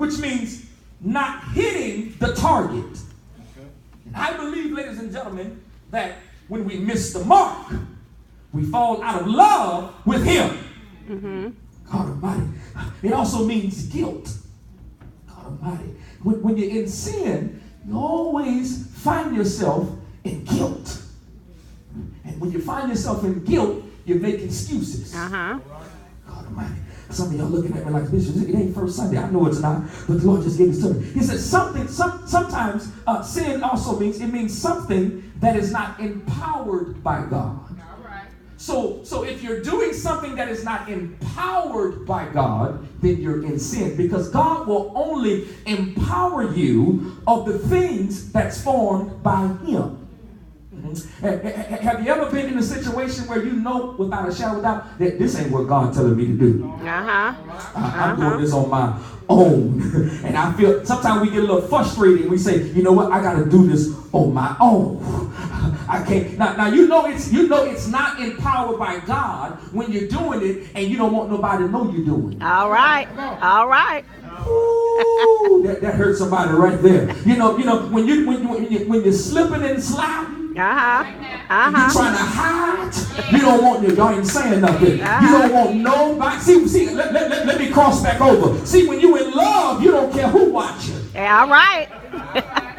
which means not hitting the target. And I believe, ladies and gentlemen, that when we miss the mark, we fall out of love with him. Mm-hmm. God Almighty. It also means guilt. God Almighty. When you're in sin, you always find yourself in guilt. And when you find yourself in guilt, you make excuses. God Almighty. Some of y'all looking at me like, Bishop, it ain't first Sunday. I know it's not, but the Lord just gave it to me. He said sometimes sin also means something that is not empowered by God. So if you're doing something that is not empowered by God, then you're in sin, because God will only empower you of the things that's formed by him. Have you ever been in a situation where you know without a shadow of doubt that this ain't what God telling me to do? I'm doing this on my own. And I feel sometimes we get a little frustrated and we say, you know what, I got to do this on my own. I can't. Now you know it's not empowered by God when you're doing it and you don't want nobody to know you're doing it. All right. Ooh, that hurt somebody right there. You know when you're slipping and sliding. You're trying to hide. You don't want y'all ain't saying nothing. You don't want nobody. See. Let me cross back over. See, when you in love, you don't care who watching. All right.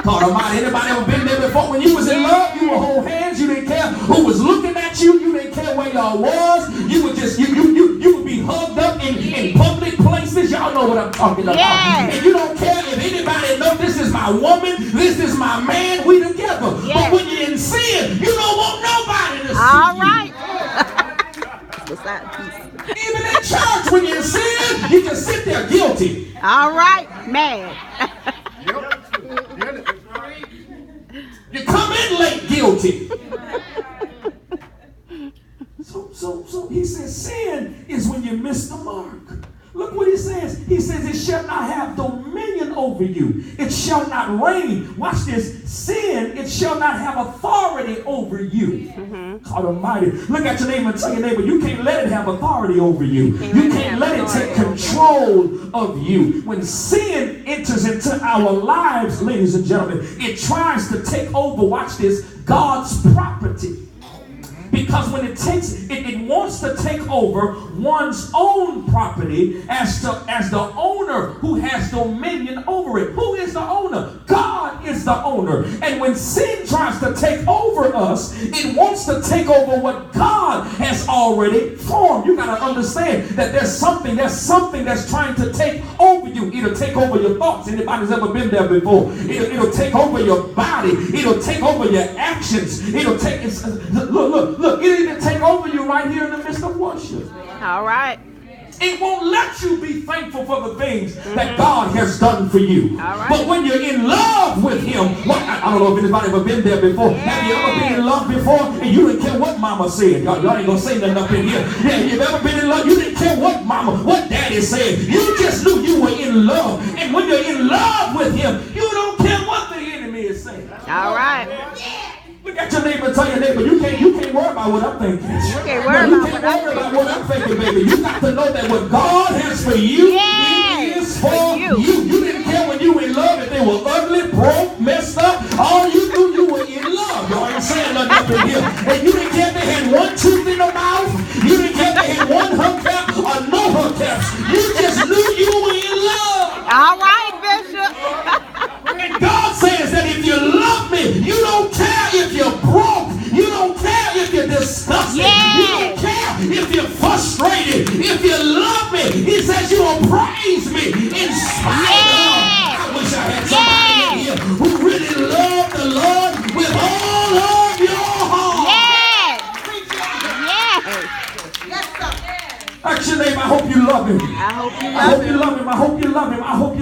God Almighty, anybody ever been there before? When you was in love, you would hold hands. You didn't care who was looking at you. You didn't care where y'all was. You would just you would be hugged up in public places. Y'all know what I'm talking about. Yes. And you don't care if anybody knows this is my woman, this is my man. We together. Yes. But when you're in sin, you don't want nobody to see All right. Even in church, when you're in sin, you just sit there guilty. All right, man. You come in late guilty. So he says sin is when you miss the mark. Look what he says. He says it shall not have dominion over you. It shall not reign. Watch this. Sin, it shall not have authority over you. God Almighty. Look at your neighbor and tell your neighbor, you can't let it have authority over you. You can't let it take control of you. When sin enters into our lives, ladies and gentlemen, it tries to take over, watch this, God's property. Because when it wants to take over one's own property as the owner who has dominion over it. Who is the owner? God is the owner. And when sin tries to take over us, it wants to take over what God has already formed. You got to understand that there's something that's trying to take over you. It'll take over your thoughts. Anybody's ever been there before? It'll take over your body. It'll take over your actions. Look, it'll even take over you right here in the midst of worship. All right. It won't let you be thankful for the things that God has done for you. All right. But when you're in love with him, I don't know if anybody ever been there before. Have you ever been in love before and you didn't care what mama said? Y'all ain't gonna say nothing up in here. Yeah, you've ever been in love, you didn't care what daddy said. You just knew you were in love. And when you're in love with him, you don't care what the enemy is saying. All right. Look at your neighbor and tell your neighbor, you can't worry about what I'm thinking. You can't worry about what I'm thinking, baby. You got to know that what God has for you, it is for you. You didn't care when you were in love if they were ugly, broke, messed up. All you knew you were in love. Y'all ain't saying nothing up in here. And you didn't care if they had one tooth in the mouth. You didn't care if they had one hubcap or no hubcaps. You just knew you were in love. All right, Bishop. And God says that if you love me, you don't care if you're broke. You don't care if you're disgusted. Yes. You don't care if you're frustrated. If you love me, he says you will praise me in spite of. I wish I had somebody in here who really loved the Lord with all of your heart. Yes. Yes. Ask your neighbor, I hope you love him. I hope you love him. I hope you love him. I hope you love him. I hope you